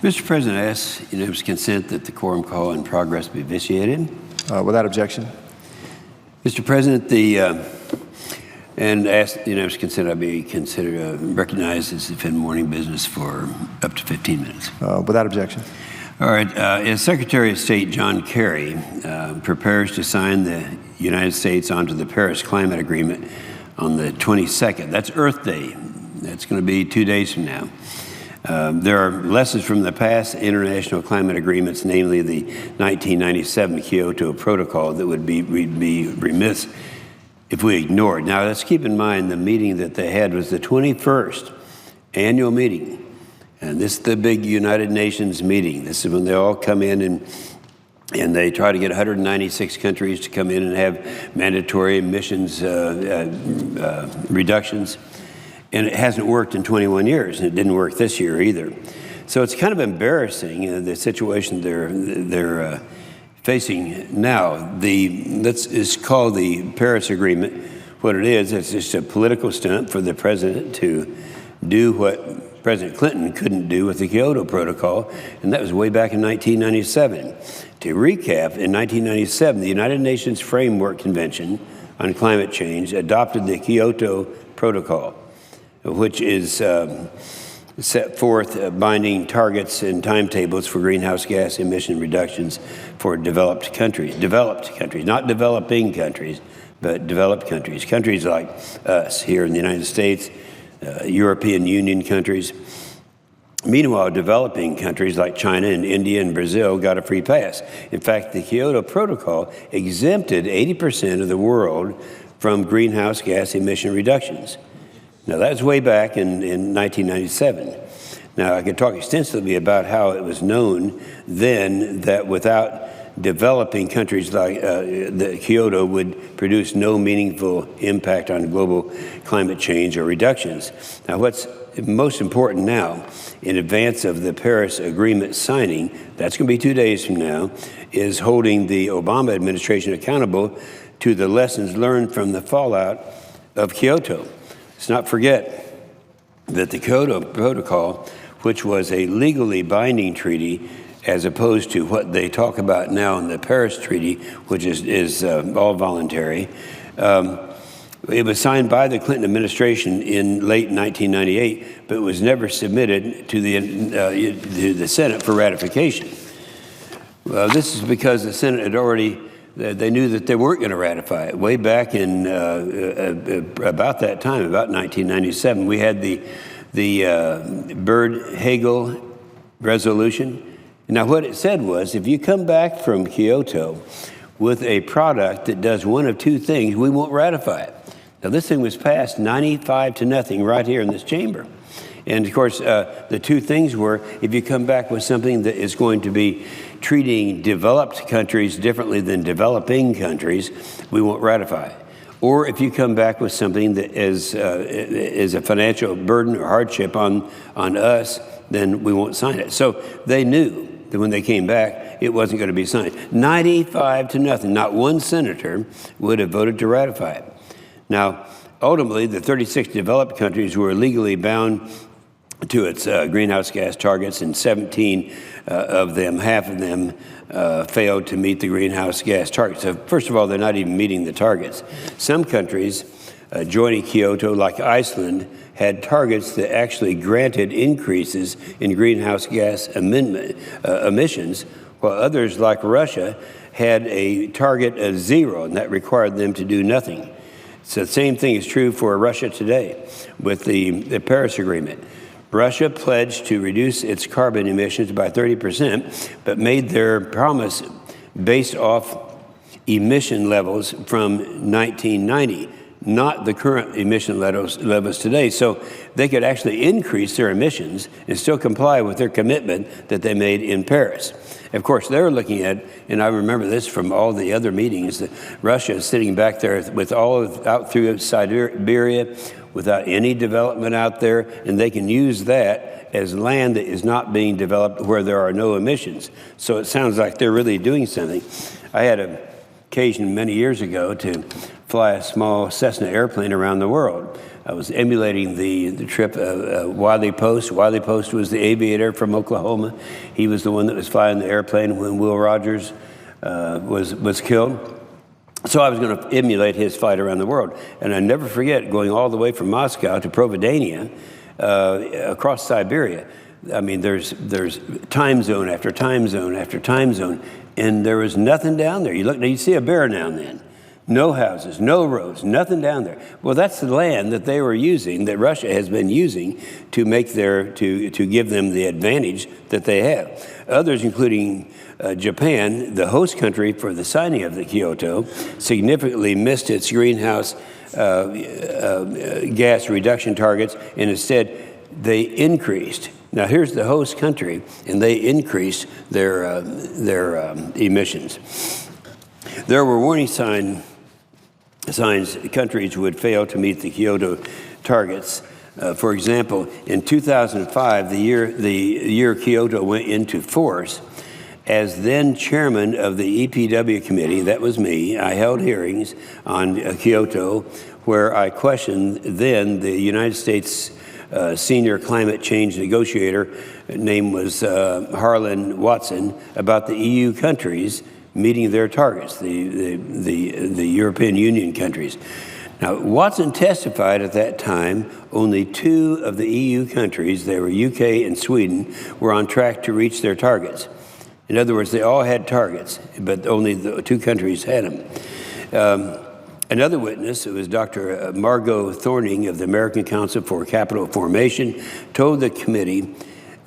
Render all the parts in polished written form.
Mr. President, I ask unanimous consent that the quorum call in progress be vitiated. Without objection. Mr. President, and ask unanimous consent I be considered recognized as defend morning business for up to 15 minutes. Without objection. All right. As Secretary of State John Kerry prepares to sign the United States onto the Paris Climate Agreement on the 22nd, that's Earth Day. That's going to be 2 days from now. There are lessons from the past international climate agreements, namely the 1997 Kyoto Protocol, that would be remiss if we ignored. Now, let's keep in mind the meeting that they had was the 21st annual meeting. And this is the big United Nations meeting. This is when they all come in and they try to get 196 countries to come in and have mandatory emissions reductions. And it hasn't worked in 21 years, and it didn't work this year either. So it's kind of embarrassing, the situation they're facing now. It's called the Paris Agreement. What it is, it's just a political stunt for the president to do what President Clinton couldn't do with the Kyoto Protocol, and that was way back in 1997. To recap, in 1997, the United Nations Framework Convention on Climate Change adopted the Kyoto Protocol, which is set forth binding targets and timetables for greenhouse gas emission reductions for developed countries, not developing countries, but developed countries, countries like us here in the United States, European Union countries. Meanwhile, developing countries like China and India and Brazil got a free pass. In fact, the Kyoto Protocol exempted 80% of the world from greenhouse gas emission reductions. Now, that was way back in 1997. Now, I could talk extensively about how it was known then that without developing countries like the Kyoto would produce no meaningful impact on global climate change or reductions. Now, what's most important now, in advance of the Paris Agreement signing, that's going to be 2 days from now, is holding the Obama administration accountable to the lessons learned from the fallout of Kyoto. Let's not forget that the Kyoto Protocol, which was a legally binding treaty, as opposed to what they talk about now in the Paris Treaty, which is all voluntary, it was signed by the Clinton administration in late 1998, but it was never submitted to the Senate for ratification. This is because the Senate had already they knew that they weren't going to ratify it. Way back in about that time, about 1997, we had the Byrd-Hagel resolution. Now, what it said was, if you come back from Kyoto with a product that does one of two things, we won't ratify it. Now, this thing was passed 95-0 right here in this chamber. And, of course, the two things were, if you come back with something that is going to be treating developed countries differently than developing countries, we won't ratify it. Or if you come back with something that is a financial burden or hardship on us, then we won't sign it. So they knew that when they came back, it wasn't going to be signed. 95-0. Not one senator would have voted to ratify it. Now, ultimately, the 36 developed countries were legally bound to its greenhouse gas targets, and 17 of them, half of them, failed to meet the greenhouse gas targets. So first of all, they're not even meeting the targets. Some countries joining Kyoto, like Iceland, had targets that actually granted increases in greenhouse gas emissions, while others, like Russia, had a target of 0, and that required them to do nothing. So the same thing is true for Russia today with the Paris Agreement. Russia pledged to reduce its carbon emissions by 30%, but made their promise based off emission levels from 1990, not the current emission levels today. So they could actually increase their emissions and still comply with their commitment that they made in Paris. Of course, they're looking at, and I remember this from all the other meetings, that Russia is sitting back there with out through Siberia, without any development out there, and they can use that as land that is not being developed where there are no emissions. So it sounds like they're really doing something. I had an occasion many years ago to fly a small Cessna airplane around the world. I was emulating the trip Wiley Post. Wiley Post was the aviator from Oklahoma. He was the one that was flying the airplane when Will Rogers was killed. So I was going to emulate his flight around the world. And I never forget going all the way from Moscow to Providenia, across Siberia. I mean, there's time zone after time zone after time zone, and there was nothing down there. You see a bear now and then. No houses, no roads, nothing down there. Well, that's the land that they were using, that Russia has been using to make to give them the advantage that they have. Others, including Japan, the host country for the signing of the Kyoto, significantly missed its greenhouse gas reduction targets, and instead they increased. Now, here's the host country, and they increased their emissions. There were warning signs countries would fail to meet the Kyoto targets. For example, in 2005, the year Kyoto went into force, as then chairman of the EPW committee, that was me, I held hearings on Kyoto where I questioned then the United States senior climate change negotiator, name was Harlan Watson, about the EU countries meeting their targets, the European Union countries. Now, Watson testified at that time only 2 of the EU countries, they were UK and Sweden, were on track to reach their targets. In other words, they all had targets, but only the 2 countries had them. Another witness, it was Dr. Margot Thorning of the American Council for Capital Formation, told the committee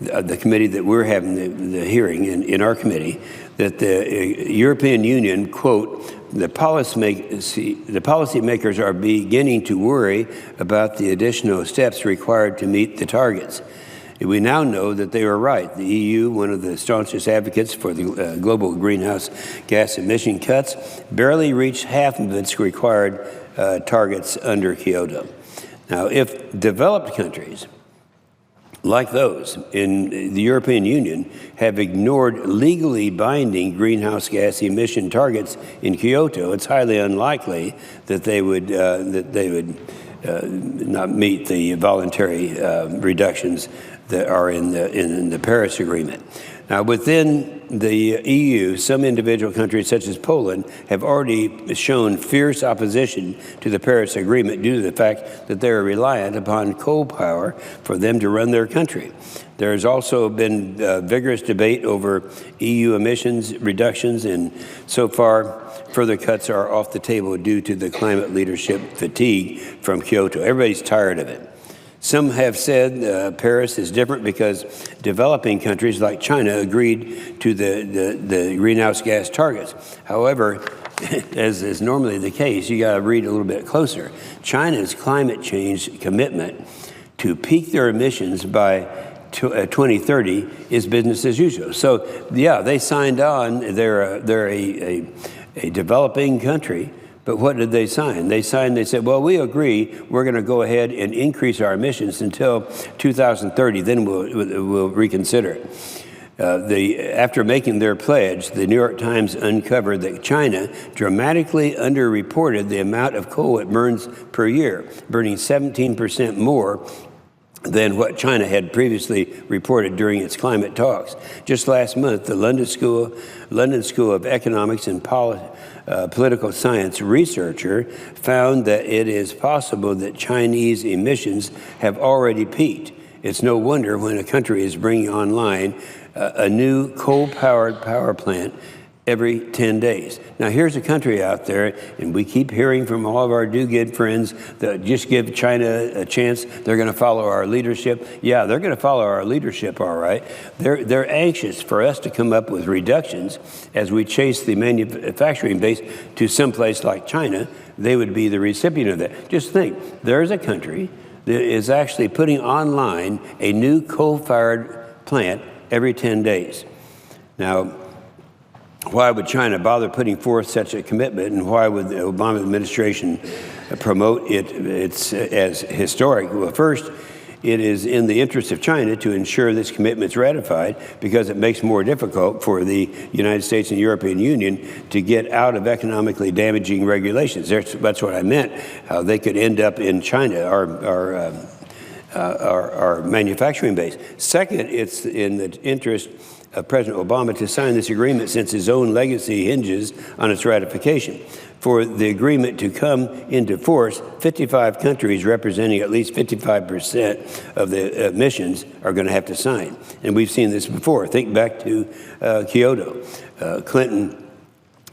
that we're having the hearing in our committee, that the European Union, quote, the policymakers are beginning to worry about the additional steps required to meet the targets. We now know that they were right. The EU, one of the staunchest advocates for the global greenhouse gas emission cuts, barely reached half of its required targets under Kyoto. Now, if developed countries like those in the European Union have ignored legally binding greenhouse gas emission targets in Kyoto, it's highly unlikely that they would not meet the voluntary reductions that are in the Paris Agreement. Now, within the EU, some individual countries, such as Poland, have already shown fierce opposition to the Paris Agreement due to the fact that they are reliant upon coal power for them to run their country. There has also been vigorous debate over EU emissions reductions, and so far, further cuts are off the table due to the climate leadership fatigue from Kyoto. Everybody's tired of it. Some have said Paris is different because developing countries like China agreed to the greenhouse gas targets. However, as is normally the case, you got to read a little bit closer. China's climate change commitment to peak their emissions by 2030 is business as usual. So, yeah, they signed on. They're a developing country. But what did they sign? They said, well, we agree we're going to go ahead and increase our emissions until 2030, then we'll reconsider it. After making their pledge, the New York Times uncovered that China dramatically underreported the amount of coal it burns per year, burning 17% more than what China had previously reported during its climate talks. Just last month, the London School of Economics and Political Science researcher found that it is possible that Chinese emissions have already peaked. It's no wonder when a country is bringing online a new coal-powered power plant every 10 days. Now, here's a country out there, and we keep hearing from all of our do-good friends that just give China a chance, they're going to follow our leadership. Yeah, they're going to follow our leadership, all right. They're anxious for us to come up with reductions as we chase the manufacturing base to someplace like China. They would be the recipient of that. Just think, there's a country that is actually putting online a new coal-fired plant every 10 days. Now, why would China bother putting forth such a commitment, and why would the Obama administration promote it as historic? Well, first, it is in the interest of China to ensure this commitment is ratified because it makes it more difficult for the United States and European Union to get out of economically damaging regulations. That's what I meant, how they could end up in China, our manufacturing base. Second, it's in the interest of President Obama to sign this agreement since his own legacy hinges on its ratification. For the agreement to come into force, 55 countries representing at least 55% of the emissions are going to have to sign. And we've seen this before. Think back to Kyoto. Clinton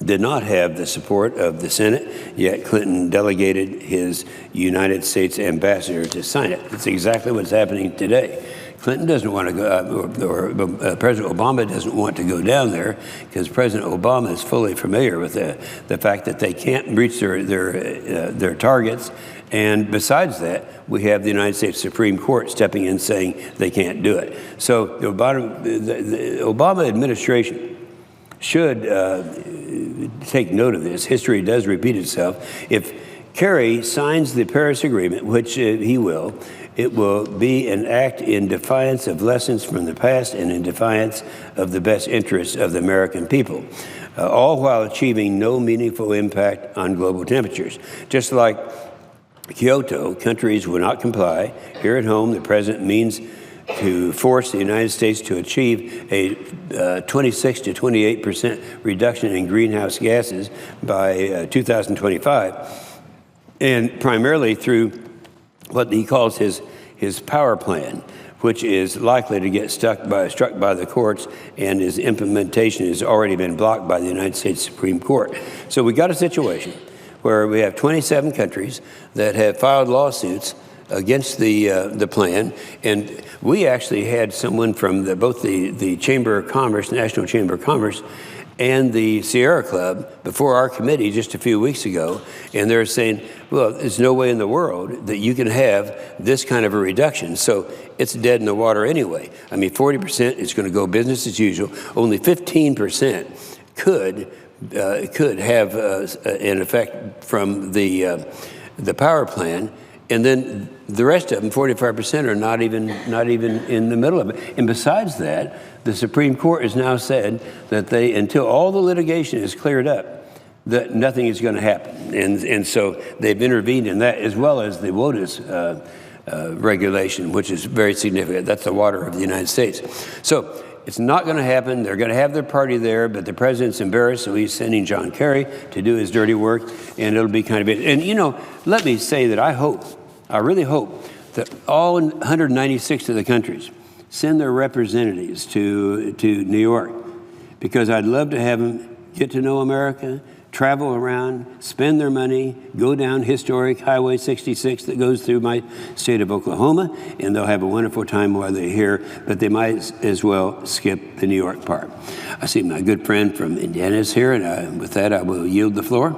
did not have the support of the Senate, yet Clinton delegated his United States ambassador to sign it. That's exactly what's happening today. Clinton doesn't want to go, or President Obama doesn't want to go down there because President Obama is fully familiar with the fact that they can't reach their targets. And besides that, we have the United States Supreme Court stepping in saying they can't do it. So the Obama administration should take note of this. History does repeat itself. If Kerry signs the Paris Agreement, which he will, it will be an act in defiance of lessons from the past and in defiance of the best interests of the American people, all while achieving no meaningful impact on global temperatures. Just like Kyoto, countries will not comply. Here at home, the president means to force the United States to achieve a 26 to 28% reduction in greenhouse gases by 2025, and primarily through what he calls his power plan, which is likely to get struck by the courts, and his implementation has already been blocked by the United States Supreme Court. So we got a situation where we have 27 countries that have filed lawsuits against the plan, and we actually had someone from both the Chamber of Commerce, National Chamber of Commerce, and the Sierra Club before our committee just a few weeks ago, and they're saying, well, there's no way in the world that you can have this kind of a reduction. So it's dead in the water anyway. I mean, 40% is going to go business as usual. Only 15% could have an effect from the power plan. And then the rest of them, 45%, are not even in the middle of it. And besides that, the Supreme Court has now said that until all the litigation is cleared up, that nothing is going to happen. And so they've intervened in that, as well as the WOTUS regulation, which is very significant. That's the water of the United States. So it's not going to happen. They're going to have their party there, but the president's embarrassed, so he's sending John Kerry to do his dirty work, and it'll be kind of it. And, let me say that I really hope that all 196 of the countries send their representatives to New York, because I'd love to have them get to know America, travel around, spend their money, go down historic Highway 66 that goes through my state of Oklahoma, and they'll have a wonderful time while they're here, but they might as well skip the New York part. I see my good friend from Indiana is here, and with that, I will yield the floor.